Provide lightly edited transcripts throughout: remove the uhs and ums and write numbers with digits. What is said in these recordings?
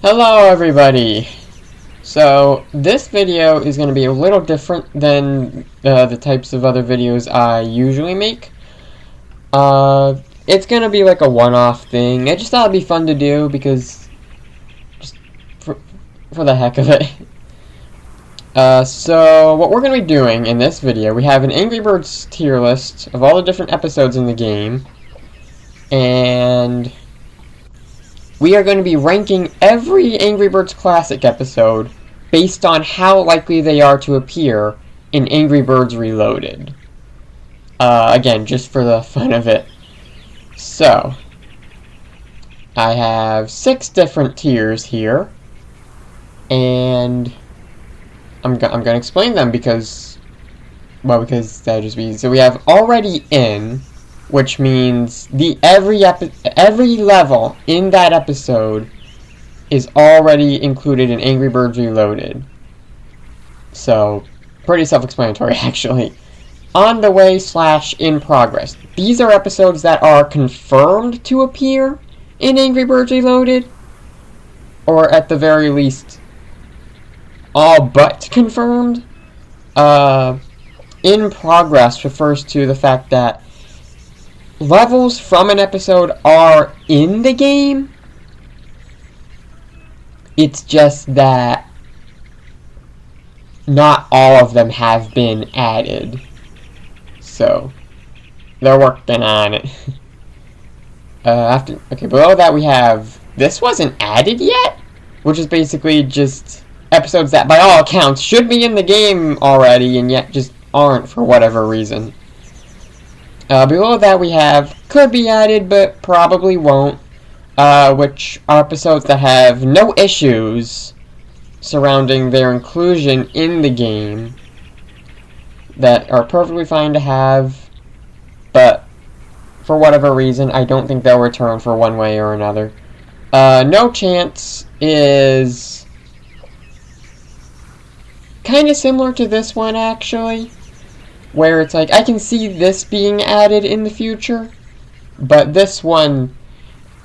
Hello everybody! So this video is going to be a little different than the types of other videos I usually make. It's going to be like a one-off thing. I just thought it'd be fun to do because just for the heck of it. So what we're going to be doing in this video, we have an Angry Birds tier list of all the different episodes in the game. And we are going to be ranking every Angry Birds Classic episode based on how likely they are to appear in Angry Birds Reloaded. Again, just for the fun of it. So, I have 6 different tiers here, and I'm going to explain them because that just means, so we have already in, which means every level in that episode is already included in Angry Birds Reloaded. So, pretty self-explanatory actually. On the way / in progress. These are episodes that are confirmed to appear in Angry Birds Reloaded, or at the very least, all but confirmed. In progress refers to the fact that levels from an episode are in the game. It's just that not all of them have been added. So, they're working on it. Below that we have, this wasn't added yet? Which is basically just episodes that by all accounts should be in the game already and yet just aren't for whatever reason. Below that we have could be added but probably won't, which are episodes that have no issues surrounding their inclusion in the game that are perfectly fine to have, but for whatever reason I don't think they'll return for one way or another. No Chance is kind of similar to this one actually, where it's like, I can see this being added in the future, but this one,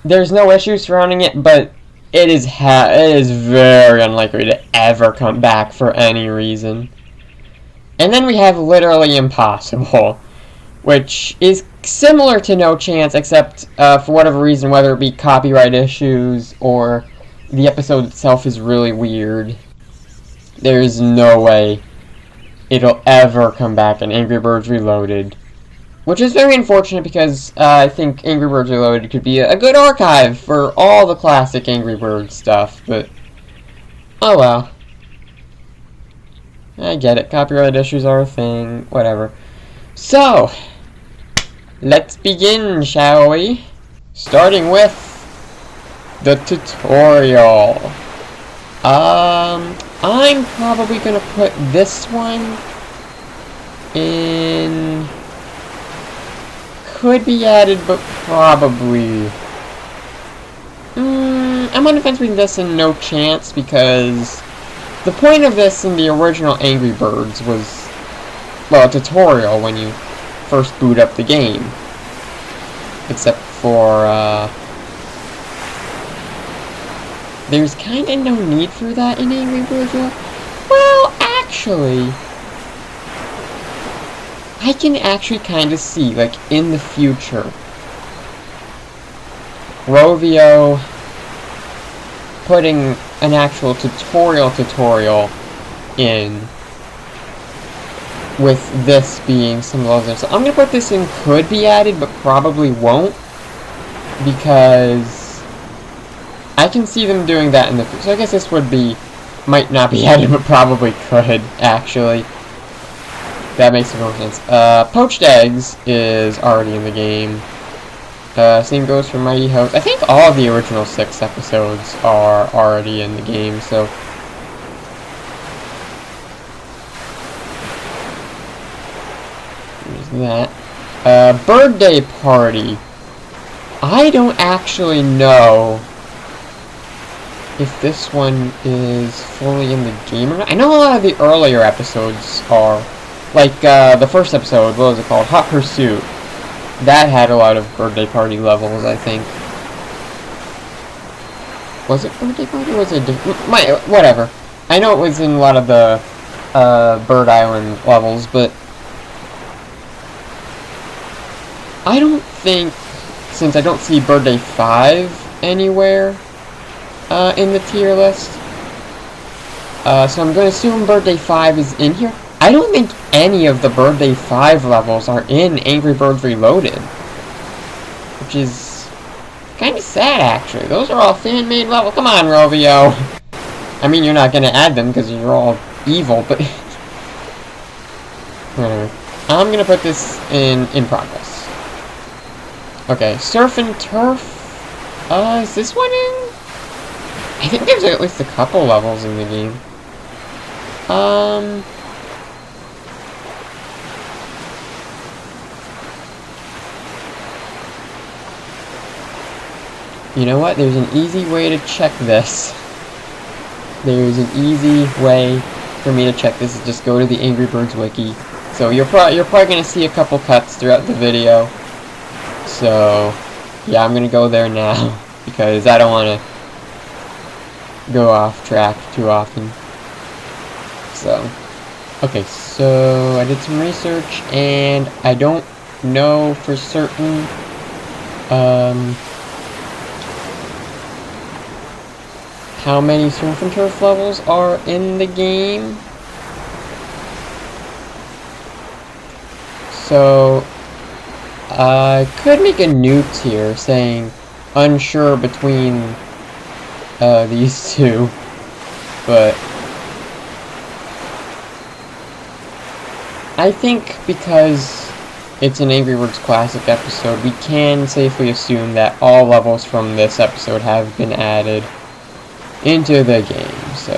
there's no issues surrounding it, but it is very unlikely to ever come back for any reason. And then we have Literally Impossible, which is similar to No Chance, except for whatever reason, whether it be copyright issues or the episode itself is really weird, there is no way it'll ever come back in Angry Birds Reloaded. Which is very unfortunate because I think Angry Birds Reloaded could be a good archive for all the classic Angry Birds stuff, but oh well. I get it, copyright issues are a thing, whatever. So, let's begin, shall we? Starting with the tutorial. I'm probably gonna put this one in, could be added, but probably, I'm on the fence between this and No Chance, because the point of this in the original Angry Birds was, well, a tutorial when you first boot up the game, except for, there's kinda no need for that in Angry Birds. Well, actually, I can actually kinda see, like, in the future, Rovio putting an actual tutorial in, with this being some levels. So I'm gonna put this in could be added, but probably won't, because I can see them doing that in the future. So I guess this might not be added, but probably could, actually. That makes more sense. Poached Eggs is already in the game. Same goes for Mighty Host. I think all of the original 6 episodes are already in the game, so there's that. Birthday Party. I don't actually know if this one is fully in the game or not. I know a lot of the earlier episodes are, like the first episode, what was it called? Hot Pursuit. That had a lot of birthday party levels, I think. Was it Birthday Party? Was it whatever. I know it was in a lot of the Bird Island levels, but I don't think, since I don't see Birthday 5 anywhere in the tier list, so I'm going to assume Birthday 5 is in here. I don't think any of the Birthday 5 levels are in Angry Birds Reloaded, which is kind of sad, actually. Those are all fan-made levels. Come on, Rovio. I mean, you're not going to add them because you're all evil, but whatever. I'm going to put this in progress. Okay, Surf and Turf. Is this one in? I think there's at least a couple levels in the game. You know what? There's an easy way to check this. There's an easy way for me to check this. Is just go to the Angry Birds wiki. So you're probably going to see a couple cuts throughout the video. So yeah, I'm going to go there now because I don't want to go off track too often. So okay, so I did some research and I don't know for certain how many Surf and Turf levels are in the game. So I could make a new tier saying unsure between these two, but I think because it's an Angry Birds Classic episode, we can safely assume that all levels from this episode have been added into the game. So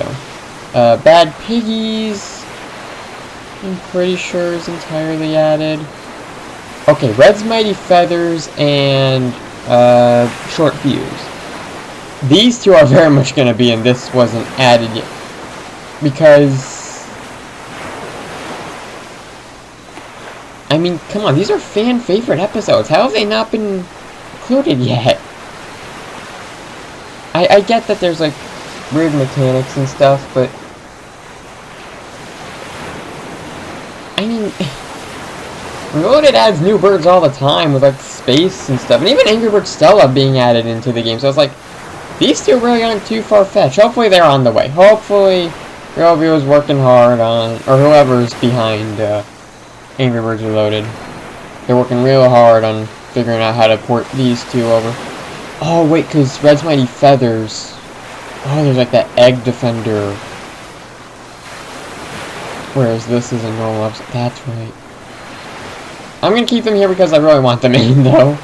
Bad Piggies, I'm pretty sure is entirely added. Okay, Red's Mighty Feathers and Short Fuse. These two are very much going to be in This Wasn't Added Yet, because I mean, come on, these are fan favorite episodes. How have they not been included yet? I get that there's like weird mechanics and stuff, but I mean, Reloaded adds new birds all the time with like space and stuff, and even Angry Birds Stella being added into the game. So it's like these two really aren't too far-fetched. Hopefully they're on the way. Hopefully Rovio is working hard on, or whoever's behind Angry Birds Reloaded. They're working real hard on figuring out how to port these two over. Oh wait, because Red's Mighty Feathers. Oh, there's like that Egg Defender. Whereas this is a normal episode. That's right. I'm gonna keep them here because I really want them in, though.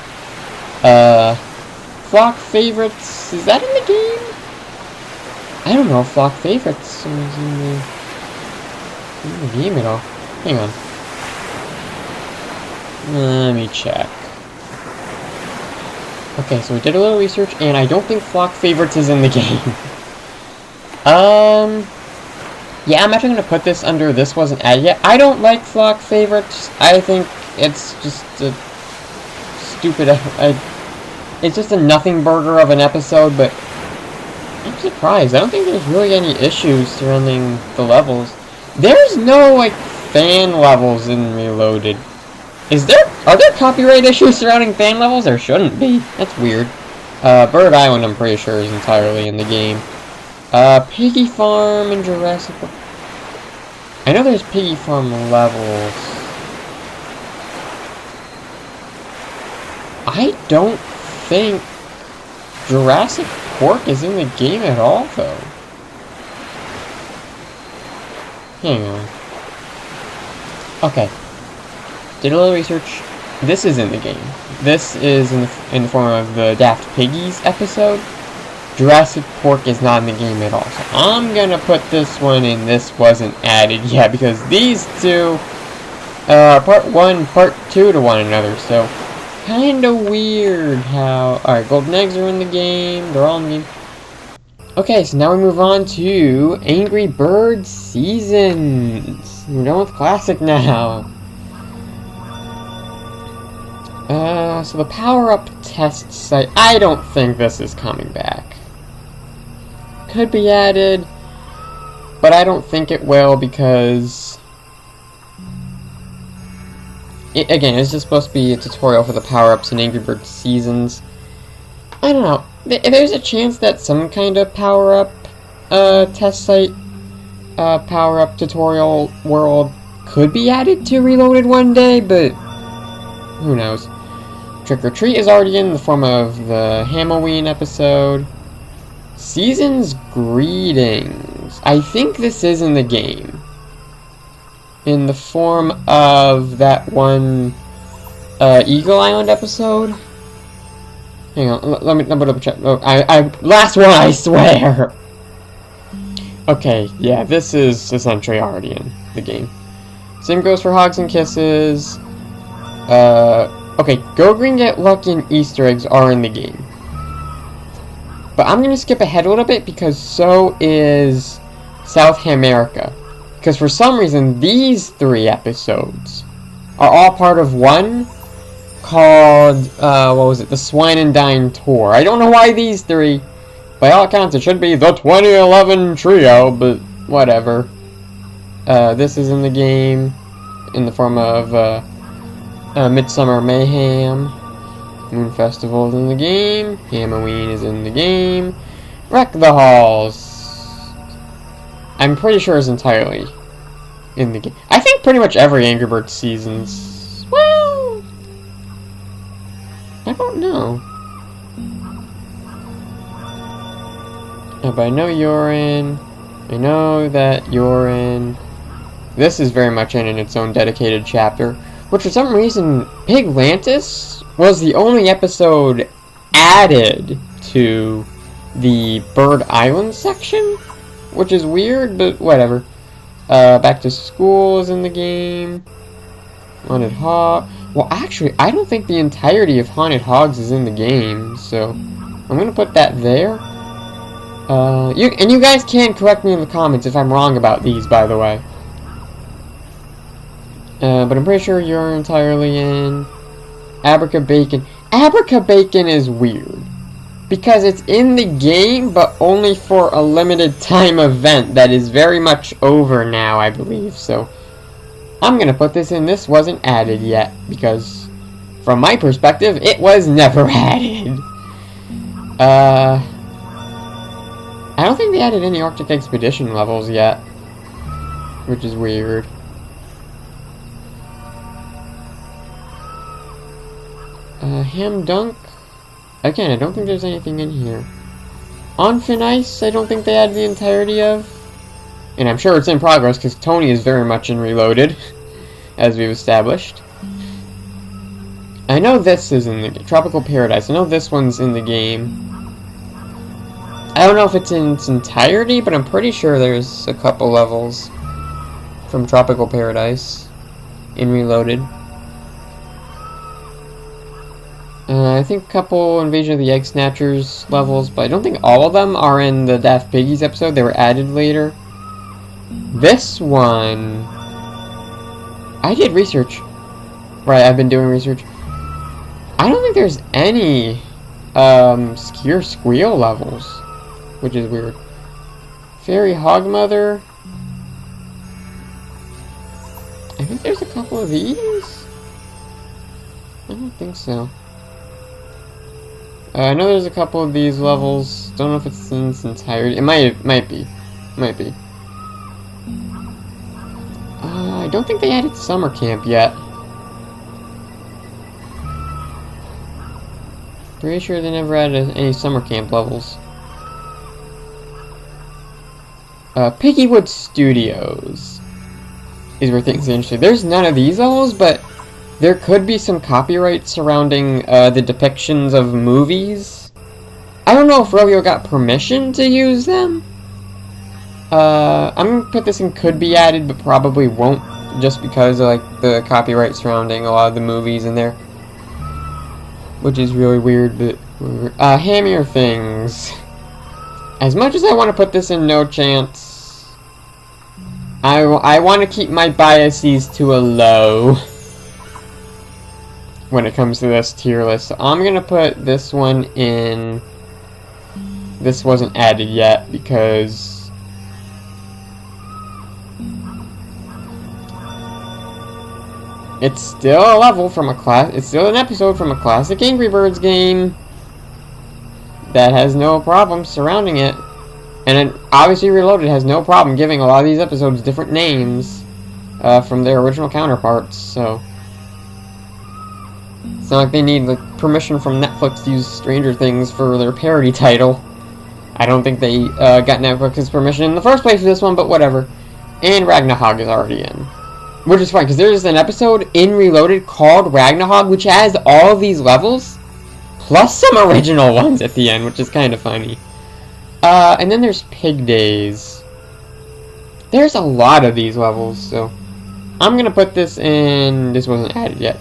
Flock Favorites. Is that in the game? I don't know if Flock Favorites is in the game at all. Hang on. Let me check. Okay, so we did a little research, and I don't think Flock Favorites is in the game. Yeah, I'm actually going to put this under This Wasn't Added Yet. I don't like Flock Favorites. I think it's just a stupid... it's just a nothing burger of an episode, but I'm surprised. I don't think there's really any issues surrounding the levels. There's no, like, fan levels in Reloaded. Are there copyright issues surrounding fan levels? There shouldn't be. That's weird. Bird Island, I'm pretty sure, is entirely in the game. Piggy Farm and Jurassic Park. I know there's Piggy Farm levels. I don't think Jurassic Park is in the game at all, though. Hang on. Okay. Did a little research. This is in the game. This is in the form of the Daft Piggies episode. Jurassic Park is not in the game at all. So I'm gonna put this one in This Wasn't Added Yet, because these two are part 1, part 2 to one another. So kinda weird how... Alright, Golden Eggs are in the game. They're all in the game. Okay, so now we move on to Angry Birds Seasons. We're done with Classic now. So the power-up test site, I don't think this is coming back. could be added, but I don't think it will because again, it's just supposed to be a tutorial for the power-ups in Angry Birds Seasons. I don't know. There's a chance that some kind of power-up test site power-up tutorial world could be added to Reloaded one day, but who knows. Trick or Treat is already in the form of the Halloween episode. Season's Greetings. I think this is in the game. In the form of that one Eagle Island episode. Hang on, let me double check. Oh, last one, I swear! Okay, yeah, this is essentially already in the game. Same goes for Hugs and Kisses. Okay, Go Green, Get Lucky and Easter eggs are in the game. But I'm gonna skip ahead a little bit because so is South America. Because for some reason, these 3 episodes are all part of one called, what was it? The Swine and Dine Tour. I don't know why these 3. By all accounts, it should be the 2011 trio, but whatever. This is in the game in the form of Midsummer Mayhem. Moon Festival is in the game. Halloween is in the game. Wreck the Halls, I'm pretty sure is entirely in the game. I think pretty much every Angry Birds season's... Well... I don't know. But I know you're in. I know that you're in. This is very much in its own dedicated chapter. Which for some reason, Piglantis was the only episode added to the Bird Island section. Which is weird, but whatever. Back to School is in the game. Haunted Hog. Well, actually, I don't think the entirety of Haunted Hogs is in the game, so I'm gonna put that there. You guys can correct me in the comments if I'm wrong about these, by the way. But I'm pretty sure you're entirely in. Abraca Bacon. Abraca Bacon is weird. Because it's in the game, but only for a limited time event that is very much over now, I believe. So, I'm gonna put this in. This wasn't added yet, because from my perspective, it was never added. I don't think they added any Arctic Expedition levels yet, which is weird. Ham Dunk. Again, I don't think there's anything in here. On Thin Ice, I don't think they added the entirety of. And I'm sure it's in progress, because Tony is very much in Reloaded, as we've established. I know this is in the game. Tropical Paradise. I know this one's in the game. I don't know if it's in its entirety, but I'm pretty sure there's a couple levels from Tropical Paradise in Reloaded. I think a couple Invasion of the Egg Snatchers levels, but I don't think all of them are in the Daft Piggies episode. They were added later. This one... I did research. Right, I've been doing research. I don't think there's any Skier Squeal levels, which is weird. Fairy Hogmother. I think there's a couple of these. I don't think so. I know there's a couple of these levels. Don't know if it's in its entirety. It might be. I don't think they added Summer Camp yet. Pretty sure they never added any Summer Camp levels. Piggywood Studios is where things are interesting. There's none of these levels, but there could be some copyright surrounding the depictions of movies. I don't know if Rovio got permission to use them. I'm gonna put this in could be added, but probably won't, just because of like the copyright surrounding a lot of the movies in there, which is really weird. But Hammier Things. As much as I want to put this in no chance, I want to keep my biases to a low when it comes to this tier list. So I'm gonna put this one in this wasn't added yet, because it's still a level from it's still an episode from a classic Angry Birds game that has no problem surrounding it. And it, obviously Reloaded has no problem giving a lot of these episodes different names from their original counterparts, so it's not like they need like permission from Netflix to use Stranger Things for their parody title. I don't think they got Netflix's permission in the first place for this one, but whatever. And Ragnarok is already in. Which is fine, because there's an episode in Reloaded called Ragnarok, which has all of these levels, plus some original ones at the end, which is kind of funny. And then there's Pig Days. There's a lot of these levels, so I'm gonna put this in. This wasn't added yet.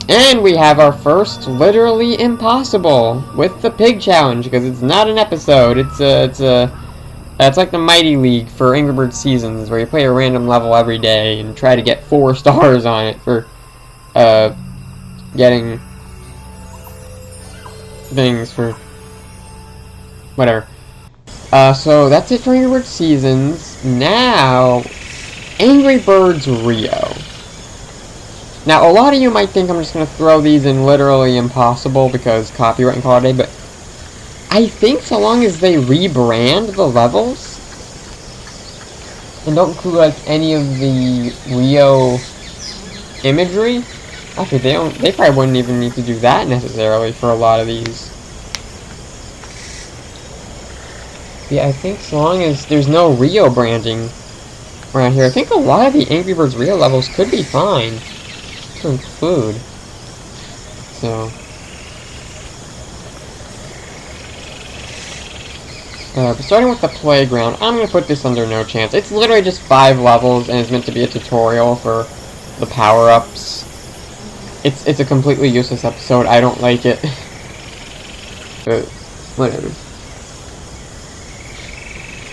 And we have our first Literally Impossible with the Pig Challenge, because it's not an episode. It's like the Mighty League for Angry Birds Seasons, where you play a random level every day and try to get 4 stars on it for getting things for whatever. So that's it for Angry Birds Seasons. Now, Angry Birds Rio. Now, a lot of you might think I'm just going to throw these in Literally Impossible because copyright and quality, but I think so long as they rebrand the levels and don't include like any of the Rio imagery. Actually, they probably wouldn't even need to do that necessarily for a lot of these. Yeah, I think so long as there's no Rio branding around here, I think a lot of the Angry Birds Rio levels could be fine to include. So, but starting with the playground, I'm going to put this under No Chance. It's literally just 5 levels, and it's meant to be a tutorial for the power-ups. It's a completely useless episode. I don't like it. But, whatever.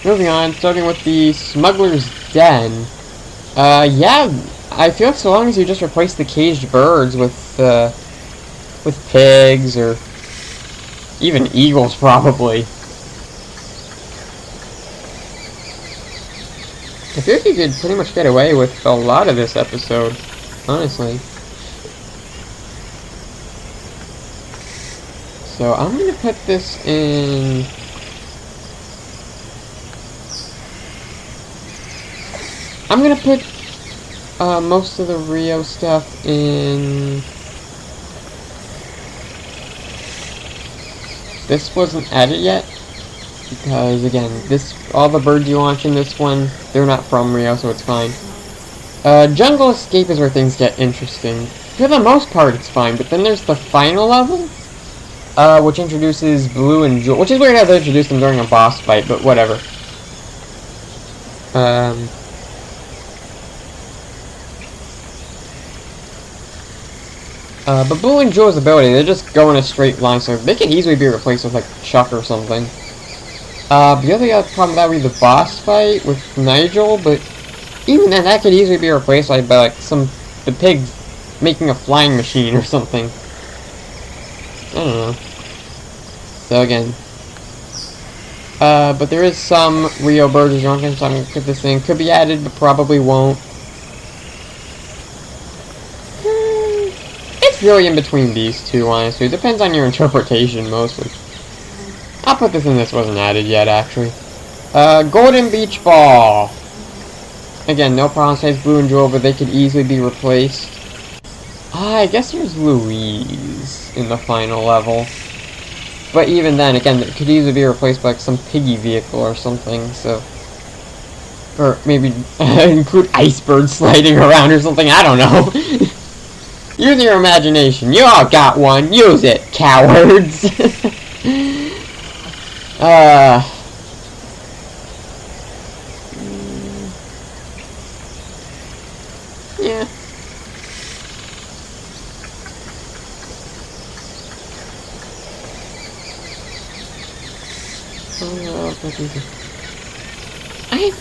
Moving on, starting with the Smuggler's Den. Yeah, I feel like so long as you just replace the caged birds with pigs, or even eagles, probably. I feel like you could pretty much get away with a lot of this episode, honestly. So I'm gonna put this in. I'm gonna put most of the Rio stuff in. This wasn't added yet, because again, all the birds you launch in this one, they're not from Rio, so it's fine. Jungle Escape is where things get interesting. For the most part, it's fine, but then there's the final level, which introduces Blue and Jewel, which is weird how they introduced them during a boss fight, but whatever. But Blue and Jewel's ability, they just go in a straight line, so they can easily be replaced with, like, Chuck or something. The other problem that would be the boss fight with Nigel, but even then, that could easily be replaced by like, the pig making a flying machine or something. I don't know. So again. But there is some Rio birds or something, so I'm gonna put this in. Could be added, but probably won't. It's really in between these two, honestly. It depends on your interpretation, mostly. I'll put this in. This wasn't added yet, actually. Golden Beach Ball. Again, no problem says Blue and Jewel, but they could easily be replaced. I guess there's Louise in the final level. But even then, again, it could easily be replaced by like, some piggy vehicle or something, so... Or maybe include icebergs sliding around or something, I don't know. Use your imagination. You all got one. Use it, cowards. Yeah.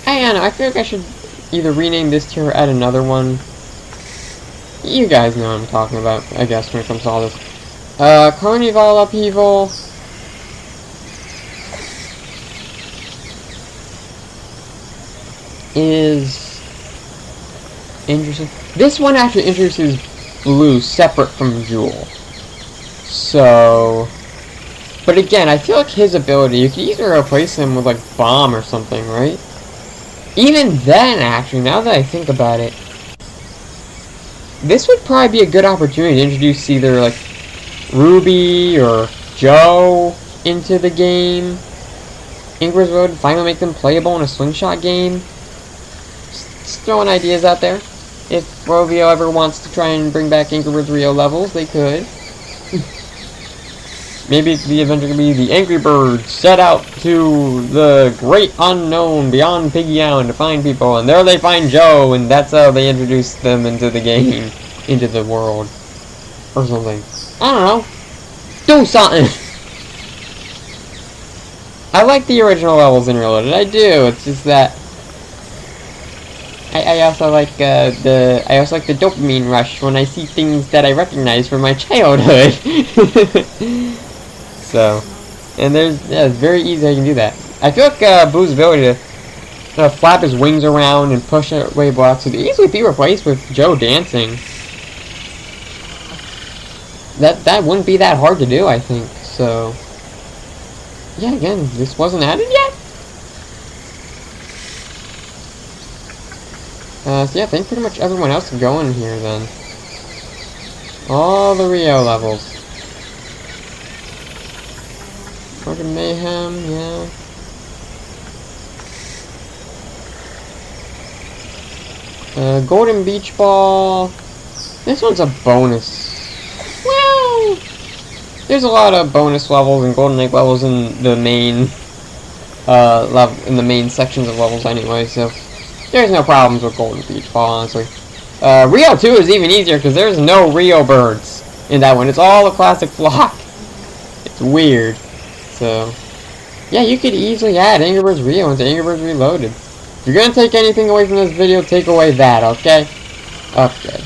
I don't know. I feel like I should either rename this tier or add another one. You guys know what I'm talking about, I guess, when it comes to all this. Carnival Upheaval. is interesting. This one actually introduces Blue separate from Jewel. So, but again, I feel like his ability, you could either replace him with like Bomb or something, right? Even then, actually, now that I think about it, this would probably be a good opportunity to introduce either like Ruby or Joe into the game. Ingrid's Road, finally make them playable in a slingshot game. Just throwing ideas out there. If Rovio ever wants to try and bring back Angry Birds Rio levels, they could. Maybe the adventure could be the Angry Birds set out to the great unknown beyond Piggy Island to find people, and there they find Joe, and that's how they introduce them into the game, into the world, or something. I don't know. Do something! I like the original levels in Reloaded, I do, it's just that I also like the dopamine rush when I see things that I recognize from my childhood. So, and it's very easy I can do that. I feel like Boo's ability to flap his wings around and push away blocks would easily be replaced with Joe dancing. That wouldn't be that hard to do, I think. So, yeah, again, this wasn't added yet. So yeah, I think pretty much everyone else can go in here then. All the Rio levels. Organ Mayhem, yeah. Golden Beach Ball. This one's a bonus. Well, there's a lot of bonus levels and Golden Egg levels in the main sections of levels anyway, so there's no problems with Golden Beach Ball, honestly. Rio 2 is even easier because there's no Rio birds in that one. It's all a classic flock. It's weird. So, yeah, you could easily add Angry Birds Rio into Angry Birds Reloaded. If you're going to take anything away from this video, take away that, okay? Okay.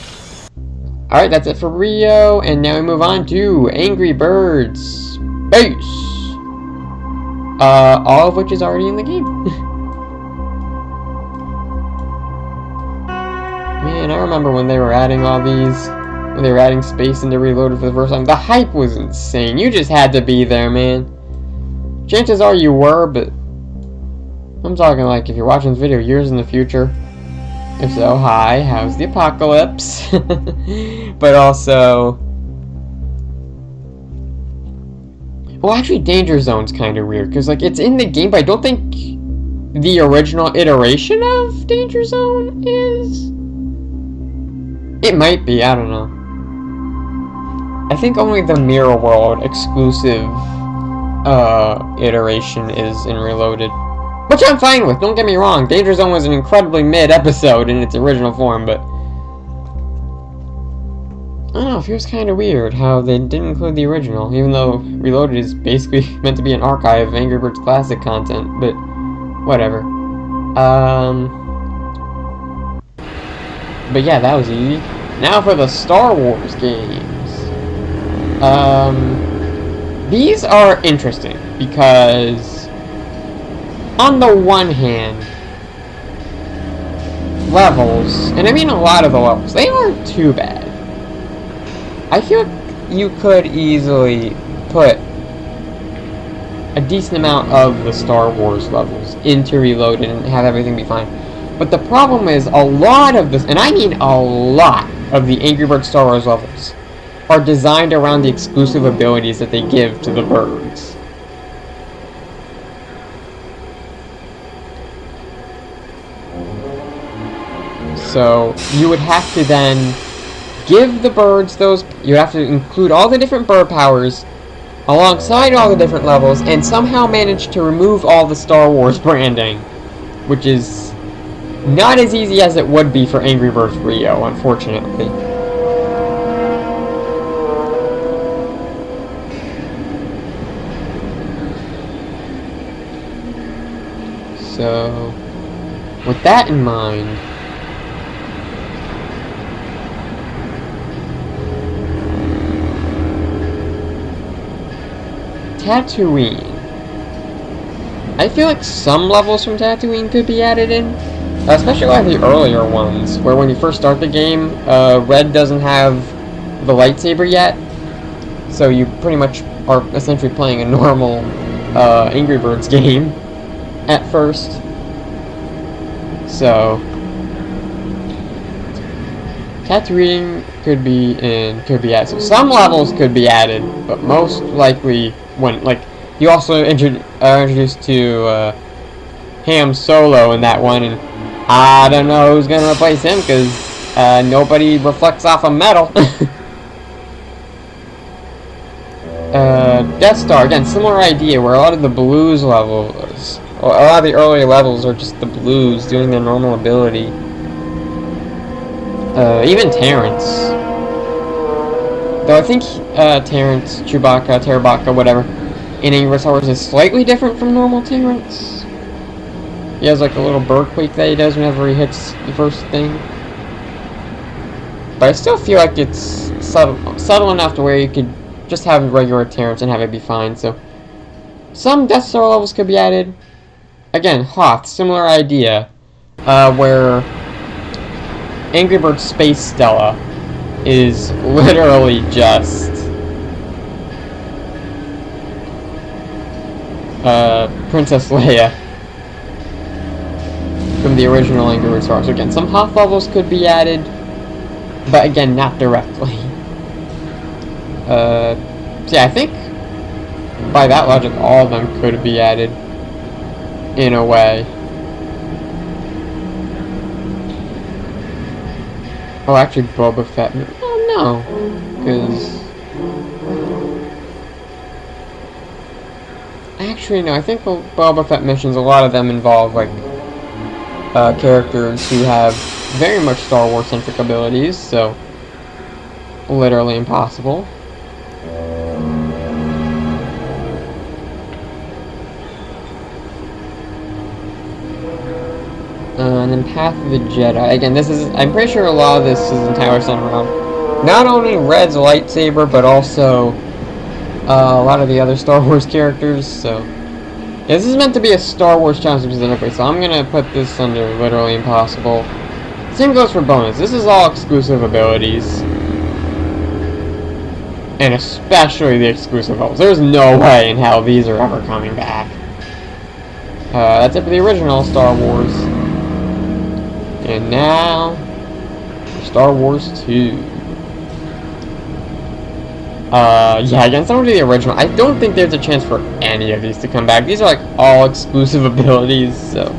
Alright, that's it for Rio, and now we move on to Angry Birds Space. All of which is already in the game. Man, I remember when they were adding all these, when they were adding Space into Reloaded for the first time. The hype was insane. You just had to be there, man. Chances are you were, but I'm talking like if you're watching this video years in the future. If so, hi, how's the apocalypse? But also, well, actually, Danger Zone's kind of weird because like it's in the game, but I don't think the original iteration of Danger Zone is. It might be, I don't know. I think only the Mirror World exclusive iteration is in Reloaded. Which I'm fine with, don't get me wrong. Danger Zone was an incredibly mid-episode in its original form, but I don't know, it feels kind of weird how they didn't include the original, even though Reloaded is basically meant to be an archive of Angry Birds Classic content, but whatever. But yeah, that was easy. Now for the Star Wars games. These are interesting because on the one hand, levels, and I mean a lot of the levels, they aren't too bad. I feel like you could easily put a decent amount of the Star Wars levels into Reloaded and have everything be fine. But the problem is a lot of this, and I mean a lot of the Angry Birds Star Wars levels, are designed around the exclusive abilities that they give to the birds. So you would have to then give the birds those, you would have to include all the different bird powers alongside all the different levels and somehow manage to remove all the Star Wars branding, which is not as easy as it would be for Angry Birds Rio, unfortunately. So, with that in mind, Tatooine. I feel like some levels from Tatooine could be added in. Especially a lot of the earlier ones, where when you first start the game, Red doesn't have the lightsaber yet, so you pretty much are essentially playing a normal Angry Birds game at first. So Tatooine could be added. So some levels could be added, but most likely when you also are introduced to Ham Solo in that one, and I don't know who's gonna replace him because nobody reflects off of metal. Death Star, again, similar idea, where a lot of the blues levels, or a lot of the earlier levels are just the blues doing their normal ability. Even Terrence. Though I think Terrence, Chewbacca, Terabaka, whatever, in Angry Birds Star Wars is slightly different from normal Terrence. He has like a little bird quake that he does whenever he hits the first thing. But I still feel like it's subtle enough to where you could just have regular Terrence and have it be fine. So some Death Star levels could be added. Again, Hoth, similar idea, where Angry Birds Space Stella is literally just Princess Leia from the original Angry Birds Star Wars. So again, some Hoth levels could be added, but again, not directly. So yeah, I think by that logic, all of them could be added in a way. Oh, actually, Boba Fett. Oh no, because actually no. I think Boba Fett missions, a lot of them involve like characters who have very much Star Wars centric abilities. So literally impossible. And then Path of the Jedi. Again, I'm pretty sure a lot of this is entirely centered around not only Red's lightsaber, but also a lot of the other Star Wars characters. So yeah, this is meant to be a Star Wars challenge specifically, so I'm gonna put this under literally impossible. Same goes for bonus. This is all exclusive abilities. And especially the exclusive levels. There's no way in hell these are ever coming back. That's it for the original Star Wars. And now, Star Wars 2. Yeah, again, some of the original. I don't think there's a chance for any of these to come back. These are like all exclusive abilities, so.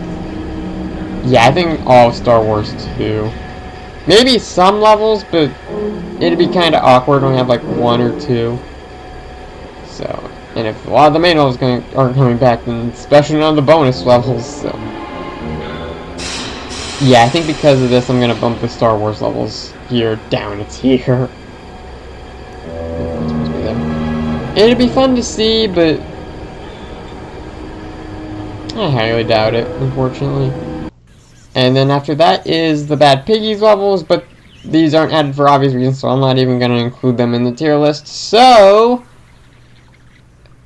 Yeah, I think all of Star Wars 2. Maybe some levels, but it'd be kind of awkward when we have like one or two. So, and if a lot of the main levels aren't coming back, then especially none of the bonus levels, so. Yeah, I think because of this, I'm gonna bump the Star Wars levels here down a tier. It'd be fun to see, but I highly doubt it, unfortunately. And then after that is the Bad Piggies levels, but these aren't added for obvious reasons, so I'm not even going to include them in the tier list. So,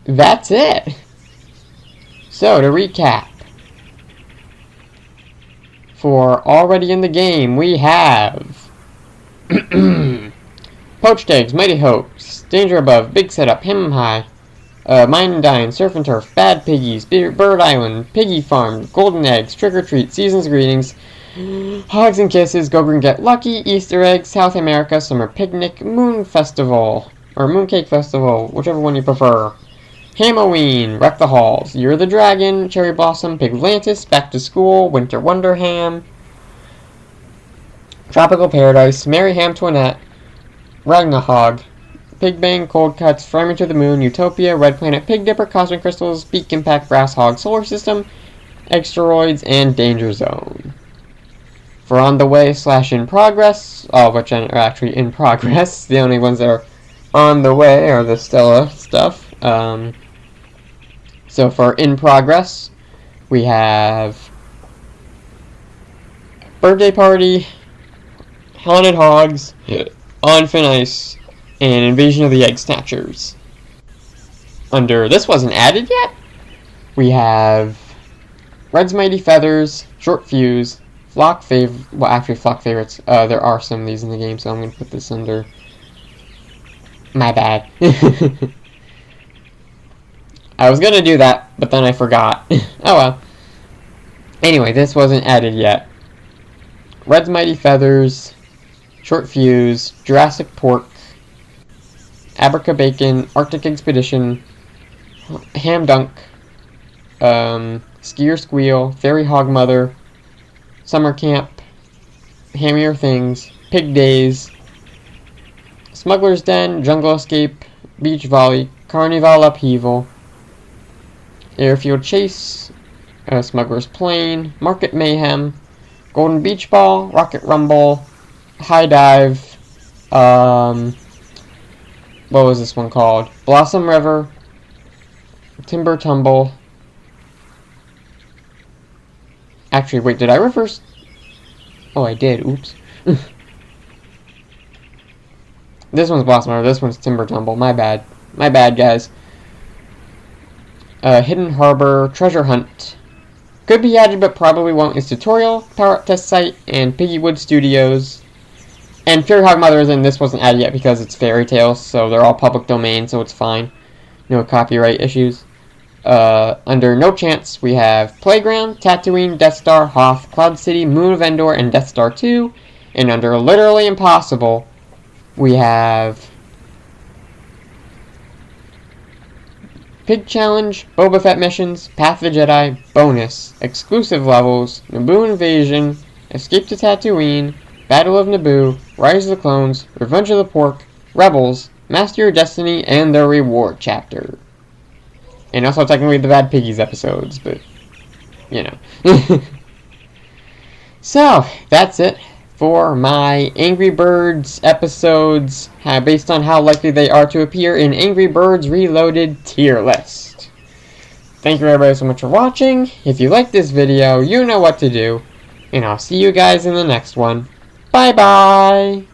that's it. So, to recap. For already in the game, we have Poached Eggs, Mighty Hopes, Danger Above, Big Setup, Him High, Mine and Dine, Surf and Turf, Bad Piggies, Bird Island, Piggy Farm, Golden Eggs, Trick or Treat, Season's Greetings, Hugs and Kisses, Go Green Get Lucky, Easter Eggs, South America, Summer Picnic, Moon Festival, or Mooncake Festival, whichever one you prefer, Halloween, Wreck the Halls, Year of the Dragon, Cherry Blossom, Piglantis, Back to School, Winter Wonderham, Tropical Paradise, Merry Hamtoinette, Ragnahog, Pig Bang, Cold Cuts, Fly Me to the Moon, Utopia, Red Planet, Pig Dipper, Cosmic Crystals, Beak Impact, Grass Hog, Solar System, Exteroids, and Danger Zone. For On the Way / In Progress, all of which are actually in progress, the only ones that are on the way are the Stella stuff. So for In Progress, we have Birthday Party, Haunted Hogs, On Thin Ice, and Invasion of the Egg Snatchers. Under This Wasn't Added Yet, we have Red's Mighty Feathers, Short Fuse, Flock well, actually, flock favorites. There are some of these in the game, so I'm gonna put this under. My bad. I was gonna do that, but then I forgot. Oh well. Anyway, this wasn't added yet. Red's Mighty Feathers, Short Fuse, Jurassic Pork, Abraca Bacon, Arctic Expedition, Ham Dunk, Skier Squeal, Fairy Hog Mother, Summer Camp, Hammier Things, Pig Days, Smuggler's Den, Jungle Escape, Beach Volley, Carnival Upheaval, Airfield Chase, Smuggler's Plane, Market Mayhem, Golden Beach Ball, Rocket Rumble, High Dive, what was this one called? Blossom River, Timber Tumble. Actually, wait, did I reverse? Oh, I did. Oops. This one's Blossom River, this one's Timber Tumble. My bad. My bad, guys. Hidden Harbor, Treasure Hunt. Could be added, but probably won't, is Tutorial, Power Up Test Site, and Piggywood Studios. And Fairy Hog Mother, and this wasn't added yet because it's fairy tales, so they're all public domain, so it's fine. No copyright issues. Under No Chance, we have Playground, Tatooine, Death Star, Hoth, Cloud City, Moon of Endor, and Death Star 2. And under Literally Impossible, we have Pig Challenge, Boba Fett Missions, Path of the Jedi, Bonus, Exclusive Levels, Naboo Invasion, Escape to Tatooine, Battle of Naboo, Rise of the Clones, Revenge of the Pork, Rebels, Master Your Destiny, and the Reward Chapter. And also technically the Bad Piggies episodes, but, you know. So, that's it for my Angry Birds episodes, based on how likely they are to appear in Angry Birds Reloaded tier list. Thank you everybody so much for watching. If you like this video, you know what to do. And I'll see you guys in the next one. Bye bye!